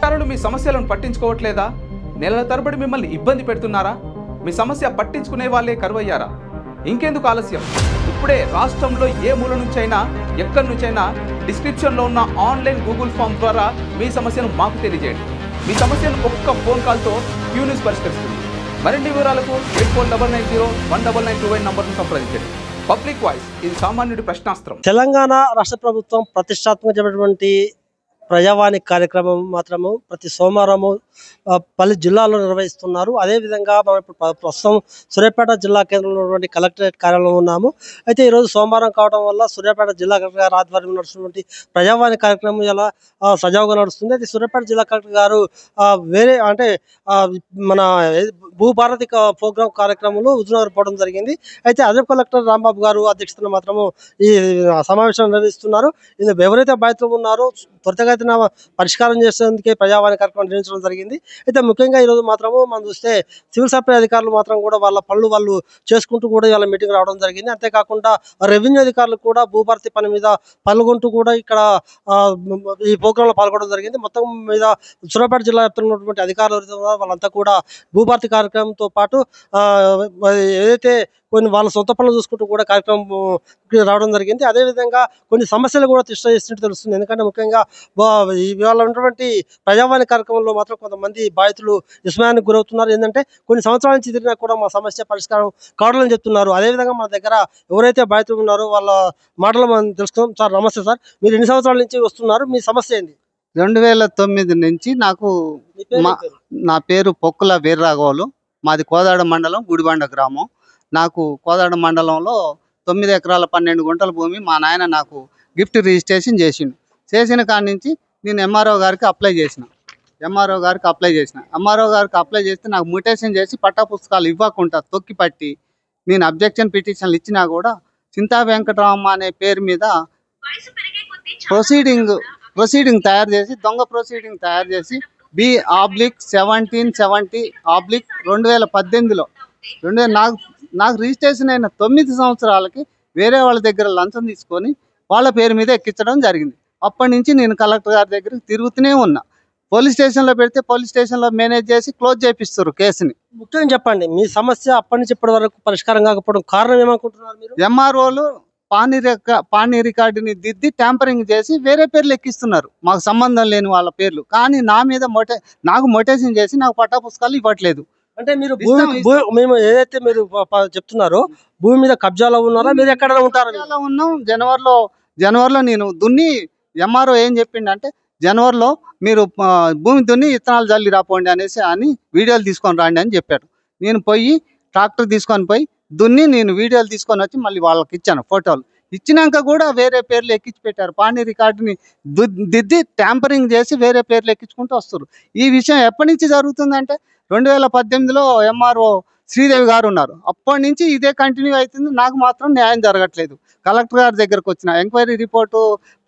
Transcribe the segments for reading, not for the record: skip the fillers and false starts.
అధికారులు మీ సమస్యలను పట్టించుకోవట్లేదా? నెలల తరబడి మిమ్మల్ని ఇబ్బంది పెడుతున్నారా? మీ సమస్య పట్టించుకునే వాళ్ళే కరువయ్యారా? ఇంకెందుకు ఆలస్యం? ఇప్పుడే రాష్ట్రంలో ఏ మూల నుంచైనా ఎక్కడి నుంచైనా డిస్క్రిప్షన్లో ఉన్న ఆన్లైన్ గూగుల్ ఫామ్ ద్వారా మీ సమస్యను మాకు తెలియజేయండి. మీ సమస్యను ఒక్క ఫోన్ కాల్తో క్యూన్యూస్ పరిష్కరిస్తుంది. మరిన్ని వివరాలకు 8499019929 నంబర్ను సంప్రదించండి. పబ్లిక్ వాయిస్, ఇది సామాన్యుడి ప్రశ్నాస్త్రం. తెలంగాణ రాష్ట్ర ప్రభుత్వం ప్రతిష్టాత్మకమైనటువంటి ప్రజావాణి కార్యక్రమం మాత్రము ప్రతి సోమవారము పలు జిల్లాల్లో నిర్వహిస్తున్నారు. అదేవిధంగా మనం ఇప్పుడు ప్రస్తుతం సూర్యాపేట జిల్లా కేంద్రంలో ఉన్నటువంటి కలెక్టరేట్ కార్యాలయంలో ఉన్నాము. అయితే ఈరోజు సోమవారం కావడం వల్ల సూర్యాపేట జిల్లా కలెక్టర్ గారు ఆధ్వర్యంలో నడుస్తున్నటువంటి ప్రజావాణి కార్యక్రమం ఇలా సజావుగా నడుస్తుంది. అయితే సూర్యాపేట జిల్లా కలెక్టర్ గారు వేరే అంటే మన భూభారతి ప్రోగ్రాం కార్యక్రమంలో హుజూర్నగర్ పోవడం జరిగింది. అయితే అదనపు కలెక్టర్ రాంబాబు గారు అధ్యక్షతన మాత్రము ఈ సమావేశం నిర్వహిస్తున్నారు. ఇందులో ఎవరైతే బాధితులు ఉన్నారో త్వరితగతిన పరిష్కారం చేసేందుకే ప్రజావాణి కార్యక్రమం నిర్వహించడం జరిగింది. అయితే ముఖ్యంగా ఈరోజు మాత్రము మనం చూస్తే సివిల్ సప్లై అధికారులు మాత్రం కూడా వాళ్ళ పనులు వాళ్ళు చేసుకుంటూ కూడా ఇవాళ మీటింగ్ రావడం జరిగింది. అంతేకాకుండా రెవెన్యూ అధికారులు కూడా భూభారతి పని మీద పాల్గొంటూ కూడా ఇక్కడ ఈ ప్రోగ్రాంలో పాల్గొనడం జరిగింది. మొత్తం మీద సూర్యాపేట జిల్లా వ్యాప్తంగా ఉన్నటువంటి అధికారులు వాళ్ళంతా కూడా భూభారతి కార్యక్రమంతో పాటు ఏదైతే కొన్ని వాళ్ళ సొంత పనులు చూసుకుంటూ కూడా కార్యక్రమం రావడం జరిగింది. అదేవిధంగా కొన్ని సమస్యలు కూడా చేసినట్టు తెలుస్తుంది. ఎందుకంటే ముఖ్యంగా ఇవాళ ఉన్నటువంటి ప్రజావాణి కార్యక్రమంలో మాత్రం కొంతమంది బాధితులు విస్మయానికి గురవుతున్నారు. ఏంటంటే కొన్ని సంవత్సరాల నుంచి తిరిగినా కూడా మా సమస్య పరిష్కారం కావాలని చెప్తున్నారు. అదేవిధంగా మన దగ్గర ఎవరైతే బాధితులు ఉన్నారో వాళ్ళ మాటలు మనం తెలుసుకుందాం. సార్ నమస్తే సార్, మీరు ఎన్ని సంవత్సరాల నుంచి వస్తున్నారు? మీ సమస్య ఏంది? 2009 నుంచి నాకు నా పేరు పొక్కుల వీర్రాఘవులు. మాది కోదాడ మండలం గుడిబండ గ్రామం. నాకు కోదాడ మండలంలో 9 ఎకరాల 12 గుంటల భూమి మా నాయన నాకు గిఫ్ట్ రిజిస్ట్రేషన్ చేసిన కాడి నుంచి నేను ఎంఆర్ఓ గారికి అప్లై చేసిన. ఎంఆర్ఓ గారికి అప్లై చేస్తే నాకు మ్యూటేషన్ చేసి పట్టా పుస్తకాలు ఇవ్వకుండా తొక్కిపట్టి నేను అబ్జెక్షన్ పిటిషన్లు ఇచ్చినా కూడా చింతా వెంకటరామ అనే పేరు మీద ప్రొసీడింగ్ తయారు చేసి దొంగ ప్రొసీడింగ్ తయారు చేసి B/1770/2018లో నాకు రిజిస్ట్రేషన్ అయిన 9 సంవత్సరాలకి వేరే వాళ్ళ దగ్గర లంచం తీసుకొని వాళ్ళ పేరు మీద ఎక్కించడం జరిగింది. అప్పటి నుంచి నేను కలెక్టర్ గారి దగ్గరికి తిరుగుతూనే ఉన్నా. పోలీస్ స్టేషన్లో పెడితే పోలీస్ స్టేషన్లో మేనేజ్ చేసి క్లోజ్ చేపిస్తారు కేసుని. ముఖ్యంగా చెప్పండి, మీ సమస్య అప్పటి నుంచి ఇప్పటి వరకు పరిష్కారం కాకపోవడం కారణం ఏమనుకుంటున్నారు మీరు? ఎంఆర్ఓలు పానీ రికార్డుని దిద్ది ట్యాంపరింగ్ చేసి వేరే పేర్లు ఎక్కిస్తున్నారు, మాకు సంబంధం లేని వాళ్ళ పేర్లు. కానీ నా మీద నాకు మొటేషన్ చేసి నాకు పట్టా పుస్తకాలు ఇవ్వట్లేదు. అంటే మీరు మేము ఏదైతే మీరు చెప్తున్నారో భూమి మీద కబ్జాలో ఉన్నారా, మీరు ఎక్కడ ఉంటారా? ఉన్నాం. జనవరిలో నేను దున్ని ఎంఆర్ఓ ఏం చెప్పిండంటే జనవరిలో మీరు భూమి దున్ని విత్తనాలు జల్లి రాపోండి అని వీడియోలు తీసుకొని రాండి అని చెప్పాడు. నేను పోయి ట్రాక్టర్ తీసుకొని పోయి దున్ని నేను వీడియోలు తీసుకొని వచ్చి మళ్ళీ వాళ్ళకి ఇచ్చాను. ఫోటోలు ఇచ్చినాక కూడా వేరే పేర్లు ఎక్కించి పెట్టారు. పానీ రికార్డుని దిద్ది ట్యాంపరింగ్ చేసి వేరే పేర్లు ఎక్కించుకుంటూ వస్తారు. ఈ విషయం ఎప్పటి నుంచి జరుగుతుందంటే 2018లో ఎంఆర్ఓ శ్రీదేవి గారు ఉన్నారు. అప్పటి నుంచి ఇదే కంటిన్యూ అవుతుంది. నాకు మాత్రం న్యాయం జరగట్లేదు. కలెక్టర్ గారి దగ్గరకు వచ్చిన ఎంక్వైరీ రిపోర్టు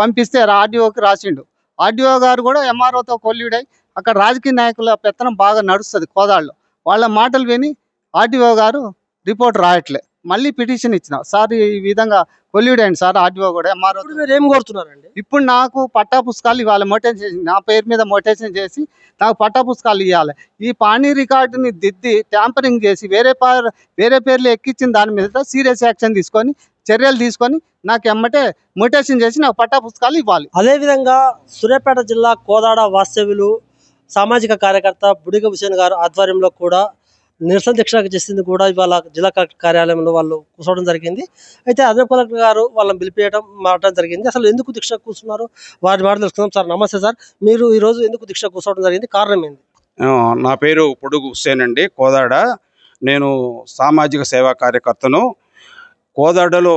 పంపిస్తే ఆర్డీఓకి రాసిండు. ఆర్డీఓ గారు కూడా ఎంఆర్ఓతో కొల్లుడై అక్కడ రాజకీయ నాయకుల పెత్తనం బాగా నడుస్తుంది కోదాడులో. వాళ్ళ మాటలు విని ఆర్డీఓ గారు రిపోర్ట్ రాయట్లే. మళ్ళీ పిటిషన్ ఇచ్చిన, సార్ ఈ విధంగా కొల్లుడైంది సార్ ఆర్డీఓ కూడా ఎంఆర్ఓ. మీరు ఏం కోరుతున్నారండి? ఇప్పుడు నాకు పట్టా పుస్తకాలు ఇవ్వాలి, మొటేషన్ నా పేరు మీద మొటేషన్ చేసి నాకు పట్టా పుస్తకాలు ఇవ్వాలి. ఈ పానీ రికార్డుని దిద్ది ట్యాంపరింగ్ చేసి వేరే పేర్లు ఎక్కించిన దాని మీద సీరియస్ యాక్షన్ తీసుకొని చర్యలు తీసుకొని నాకు ఎమ్మటే మొటేషన్ చేసి నాకు పట్టా పుస్తకాలు ఇవ్వాలి. అదేవిధంగా సూర్యాపేట జిల్లా కోదాడ వాస్తవ్యులు సామాజిక కార్యకర్త బుడిగ హుసేన్ గారు ఆధ్వర్యంలో కూడా నిరసన దీక్ష చేసింది కూడా ఇవాళ జిల్లా కలెక్టర్ కార్యాలయంలో వాళ్ళు కూర్చోవడం జరిగింది. అయితే అదనపు కలెక్టర్ గారు వాళ్ళని పిలిపేయడం మాట్లాడడం జరిగింది. అసలు ఎందుకు దీక్ష కూర్చున్నారు వారి మాట తెలుసుకుందాం. సార్ నమస్తే సార్, మీరు ఈరోజు ఎందుకు దీక్ష కూర్చోవడం జరిగింది, కారణం ఏంది? నా పేరు పొడుగు హుస్సేన్ అండి, కోదాడ. నేను సామాజిక సేవా కార్యకర్తను. కోదాడలో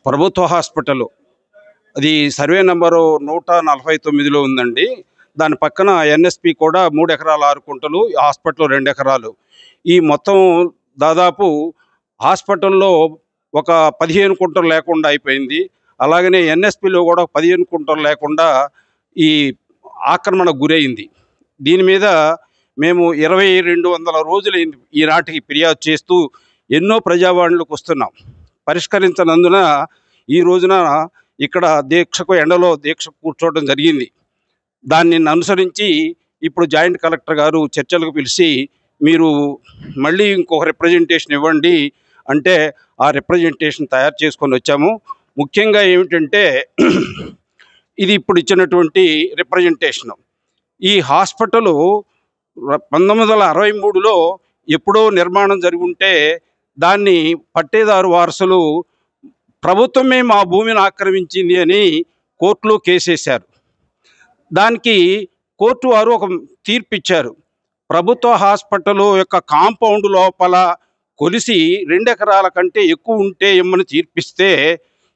ప్రభుత్వ హాస్పిటల్ అది సర్వే నెంబరు 149లో ఉందండి. దాని పక్కన ఎన్ఎస్పి కూడా 3 ఎకరాల 6 గుంటలు, హాస్పిటల్ 2 ఎకరాలు. ఈ మొత్తం దాదాపు హాస్పిటల్లో ఒక 15 గుంటలు లేకుండా అయిపోయింది. అలాగనే ఎన్ఎస్పిలో కూడా 15 గుంటలు లేకుండా ఈ ఆక్రమణ గురైంది. దీని మీద మేము 2200 రోజులు ఈనాటికి ఫిర్యాదు చేస్తూ ఎన్నో ప్రజావాణులకు వస్తున్నాం. పరిష్కరించనందున ఈ రోజున ఇక్కడ ఎండలో దీక్ష కూర్చోవడం జరిగింది. దాన్ని అనుసరించి ఇప్పుడు జాయింట్ కలెక్టర్ గారు చర్చలకు పిలిచి మీరు మళ్ళీ ఇంకొక రిప్రజెంటేషన్ ఇవ్వండి అంటే ఆ రిప్రజెంటేషన్ తయారు చేసుకొని వచ్చాము. ముఖ్యంగా ఏమిటంటే ఇది ఇప్పుడు ఇచ్చినటువంటి రిప్రజెంటేషను. ఈ హాస్పిటలు 1963లో ఎప్పుడో నిర్మాణం జరిగి ఉంటే దాన్ని పట్టేదారు వారసులు ప్రభుత్వమే మా భూమిని ఆక్రమించింది అని కోర్టులో కేసేశారు. దానికి కోర్టు వారు ఒక తీర్పు ఇచ్చారు. ప్రభుత్వ హాస్పిటల్ యొక్క కాంపౌండ్ లోపల కొలిసి 2 ఎకరాల కంటే ఎక్కువ ఉంటే ఇమ్మని తీర్పిస్తే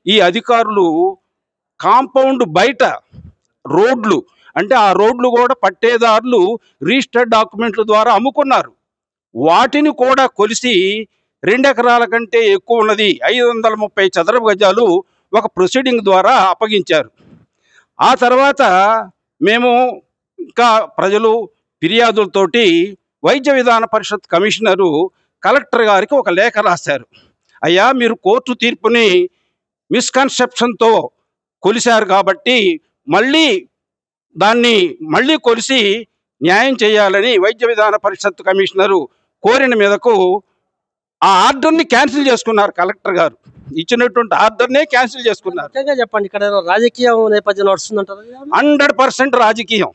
ఈ అధికారులు కాంపౌండ్ బయట రోడ్లు అంటే ఆ రోడ్లు కూడా పట్టేదారులు రిజిస్టర్డ్ డాక్యుమెంట్ల ద్వారా అమ్ముకున్నారు. వాటిని కూడా కొలిసి 2 ఎకరాల కంటే ఎక్కువ ఉన్నది 530 చదరపు గజాలు ఒక ప్రొసీడింగ్ ద్వారా అప్పగించారు. ఆ తర్వాత మేము ఇంకా ప్రజలు ఫిర్యాదులతోటి వైద్య విధాన పరిషత్ కమిషనరు కలెక్టర్ గారికి ఒక లేఖ రాశారు. అయ్యా, మీరు కోర్టు తీర్పుని మిస్కన్సెప్షన్తో కొలిశారు కాబట్టి మళ్ళీ కొలిసి న్యాయం చేయాలని వైద్య విధాన పరిషత్ కమిషనరు కోరిన మీదకు ఆ ఆర్డర్ని క్యాన్సిల్ చేసుకున్నారు. కలెక్టర్ గారు ఇచ్చినటువంటి ఆర్డర్నే క్యాన్సిల్ చేసుకున్నారు. చెప్పండి, ఇక్కడ రాజకీయం నేపథ్యం నడుస్తుందంటారు. 100% రాజకీయం,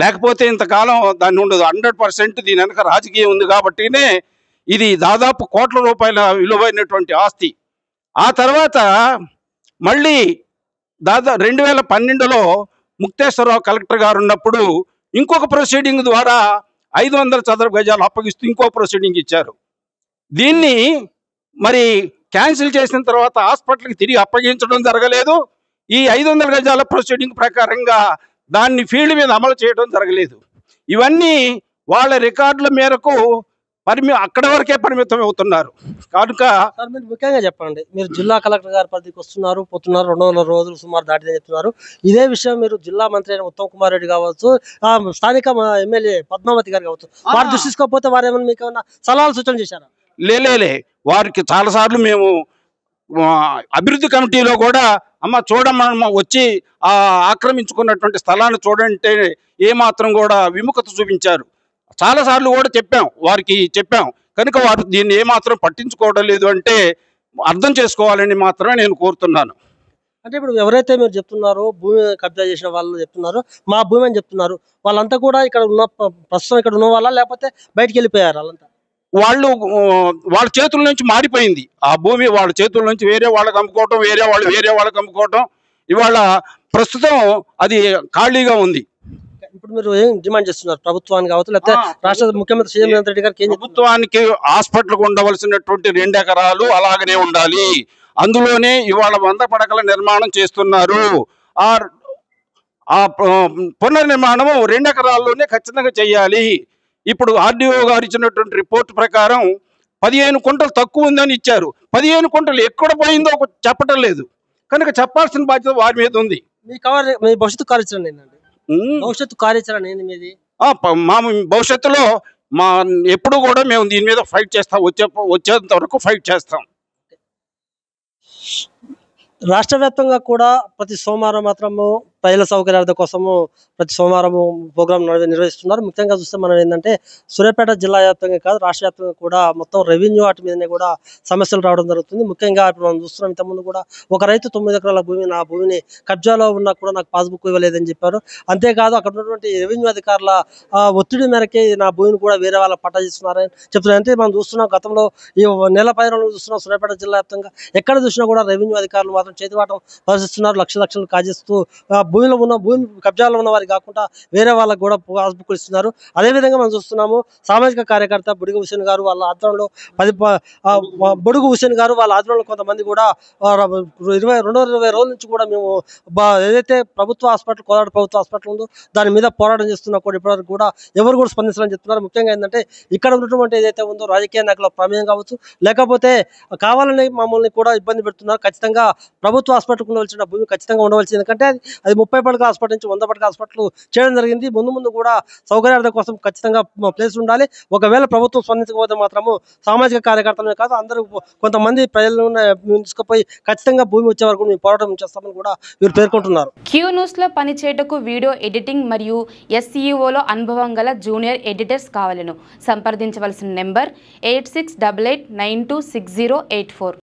లేకపోతే ఇంతకాలం దాన్ని ఉండదు. 100% దీని వెనక రాజకీయం ఉంది కాబట్టినే ఇది దాదాపు కోట్ల రూపాయల విలువైనటువంటి ఆస్తి. ఆ తర్వాత మళ్ళీ 2012లో ముక్తేశ్వరరావు కలెక్టర్ గారు ఉన్నప్పుడు ఇంకొక ప్రొసీడింగ్ ద్వారా 500 చదరపు గజాలు అప్పగిస్తూ ఇంకో ప్రొసీడింగ్ ఇచ్చారు. దీన్ని మరి క్యాన్సిల్ చేసిన తర్వాత హాస్పిటల్కి తిరిగి అప్పగించడం జరగలేదు. ఈ 500 గజాల ప్రొసీడింగ్ ప్రకారంగా దాన్ని ఫీల్డ్ మీద అమలు చేయడం జరగలేదు. ఇవన్నీ వాళ్ళ రికార్డుల మేరకు అక్కడ వరకే పరిమితం అవుతున్నారు కనుక. సార్, మీరు ముఖ్యంగా చెప్పండి, మీరు జిల్లా కలెక్టర్ గారి పరిధికి వస్తున్నారు, పోతున్నారు, 200 రోజులు సుమారు దాటిదని చెప్తున్నారు. ఇదే విషయం మీరు జిల్లా మంత్రి అయిన ఉత్తమ్ కుమార్ రెడ్డి కావచ్చు, స్థానిక ఎమ్మెల్యే పద్మావతి గారు కావచ్చు, వారు దృష్టిసుకోకపోతే వారు ఏమైనా మీకు ఏమైనా సలహాలు సూచన చేశారా? లేలే వారికి చాలాసార్లు మేము అభివృద్ధి కమిటీలో కూడా అమ్మ చూడమ్మ వచ్చి ఆ ఆక్రమించుకున్నటువంటి స్థలాన్ని చూడంటే ఏమాత్రం కూడా విముఖత చూపించారు. చాలాసార్లు కూడా వారికి చెప్పాం కనుక వారు దీన్ని ఏమాత్రం పట్టించుకోవడం లేదు అంటే అర్థం చేసుకోవాలని మాత్రమే నేను కోరుతున్నాను. అంటే ఇప్పుడు ఎవరైతే మీరు చెప్తున్నారో భూమి కబ్జా చేసిన వాళ్ళు చెప్తున్నారు, మా భూమి అని చెప్తున్నారు, వాళ్ళంతా కూడా ప్రస్తుతం ఇక్కడ ఉన్న వాళ్ళ లేకపోతే బయటికి వెళ్ళిపోయారు? వాళ్ళంతా వాళ్ళ చేతుల నుంచి మారిపోయింది ఆ భూమి. వాళ్ళ చేతుల నుంచి వేరే వాళ్ళకి అమ్ముకోవటం, వేరే వాళ్ళకి అమ్ముకోవటం. ఇవాళ ప్రస్తుతం అది ఖాళీగా ఉంది. ఇప్పుడు మీరు ఏం డిమాండ్ చేస్తున్నారు ప్రభుత్వానికి కావచ్చు, లేకపోతే రాష్ట్ర ముఖ్యమంత్రి సీఎం రేవంత్ రెడ్డి గారికి? ప్రభుత్వానికి హాస్పిటల్కి ఉండవలసినటువంటి 2 ఎకరాలు అలాగనే ఉండాలి. అందులోనే ఇవాళ 100 పడకల నిర్మాణం చేస్తున్నారు. ఆ పునర్నిర్మాణం 2 ఎకరాల్లోనే ఖచ్చితంగా చేయాలి. ఇప్పుడు ఆర్డీఓ గారు ఇచ్చినటువంటి రిపోర్ట్ ప్రకారం 15 కుంటలు తక్కువ ఉందని ఇచ్చారు. 15 కుంటలు ఎక్కడ పోయిందో చెప్పటం లేదు కనుక చెప్పాల్సిన బాధ్యత వారి మీద ఉంది. మీ భవిష్యత్తు కార్యాచరణ ఏంటండి? భవిష్యత్తు కార్యాచరణ ఏంది మీది? మా భవిష్యత్తులో ఎప్పుడు కూడా మేము దీని మీద ఫైట్ చేస్తాం. వచ్చేంత వరకు ఫైట్ చేస్తాం. రాష్ట్ర వ్యాప్తంగా కూడా ప్రతి సోమవారం మాత్రము ప్రజల సౌకర్యార్థ కోసము ప్రతి సోమవారం ప్రోగ్రాం నిర్వహిస్తున్నారు. ముఖ్యంగా చూస్తే మనం ఏంటంటే సూర్యాపేట జిల్లా వ్యాప్తంగా కాదు, రాష్ట్ర వ్యాప్తంగా కూడా మొత్తం రెవెన్యూ వాటి మీదనే కూడా సమస్యలు రావడం జరుగుతుంది. ముఖ్యంగా ఇప్పుడు మనం చూస్తున్నాం, ఇంతకుముందు కూడా ఒక రైతు 9 ఎకరాల భూమి, నా భూమిని కబ్జాలో ఉన్నా కూడా నాకు పాస్బుక్ ఇవ్వలేదని చెప్పారు. అంతేకాదు అక్కడ ఉన్నటువంటి రెవెన్యూ అధికారుల ఒత్తిడి మేరకే నా భూమిని కూడా వేరే వాళ్ళ పట్టా చేస్తున్నారని చెప్తున్నారు. అంటే మనం చూస్తున్నాం, గతంలో ఈ నెల పైన చూస్తున్నాం సూర్యాపేట జిల్లా వ్యాప్తంగా ఎక్కడ చూసినా కూడా రెవెన్యూ అధికారులు మాత్రం చేతివాటం ప్రదర్శిస్తున్నారు. లక్షలు కాజేస్తూ భూమి కబ్జాలో ఉన్న వారికి కాకుండా వేరే వాళ్ళకి కూడా పాస్బుక్లు ఇస్తున్నారు. అదేవిధంగా మనం చూస్తున్నాము, సామాజిక కార్యకర్త బుడుగు హుసేన్ గారు వాళ్ళ ఆధ్వర్యంలో కొంతమంది కూడా 220 రోజుల నుంచి కూడా మేము ఏదైతే ప్రభుత్వ హాస్పిటల్, కోదాడ ప్రభుత్వ హాస్పిటల్ ఉందో దాని మీద పోరాటం చేస్తున్నా కూడా ఇప్పటివరకు కూడా ఎవరు కూడా స్పందించాలని చెప్తున్నారు. ముఖ్యంగా ఏంటంటే ఇక్కడ ఉన్నటువంటి ఏదైతే ఉందో రాజకీయ నాయకుల ప్రమేయం కావచ్చు, లేకపోతే కావాలని మమ్మల్ని కూడా ఇబ్బంది పెడుతున్నారు. ఖచ్చితంగా ప్రభుత్వ హాస్పిటల్కి ఉండవలసిన భూమి ఖచ్చితంగా ఉండవలసింది, ఎందుకంటే అది 30 పడకల హాస్పిటల్ నుంచి 100 పడకల హాస్పిటల్ చేయడం జరిగింది. ముందు కూడా సౌకర్యార్థం కోసం ఖచ్చితంగా ప్లేస్ ఉండాలి. ఒకవేళ ప్రభుత్వం స్పందించకపోతే మాత్రము సామాజిక కార్యకర్తలే కాదు అందరూ కొంతమంది ప్రజలను తీసుకుపోయి ఖచ్చితంగా భూమి వచ్చే వరకు మేము పోరాటం చేస్తామని కూడా వీరు పేర్కొంటున్నారు. క్యూ న్యూస్లో పనిచేయటకు వీడియో ఎడిటింగ్ మరియు SEOలో అనుభవం గల జూనియర్ ఎడిటర్స్ కావాలను. సంప్రదించవలసిన నెంబర్ 8688926084.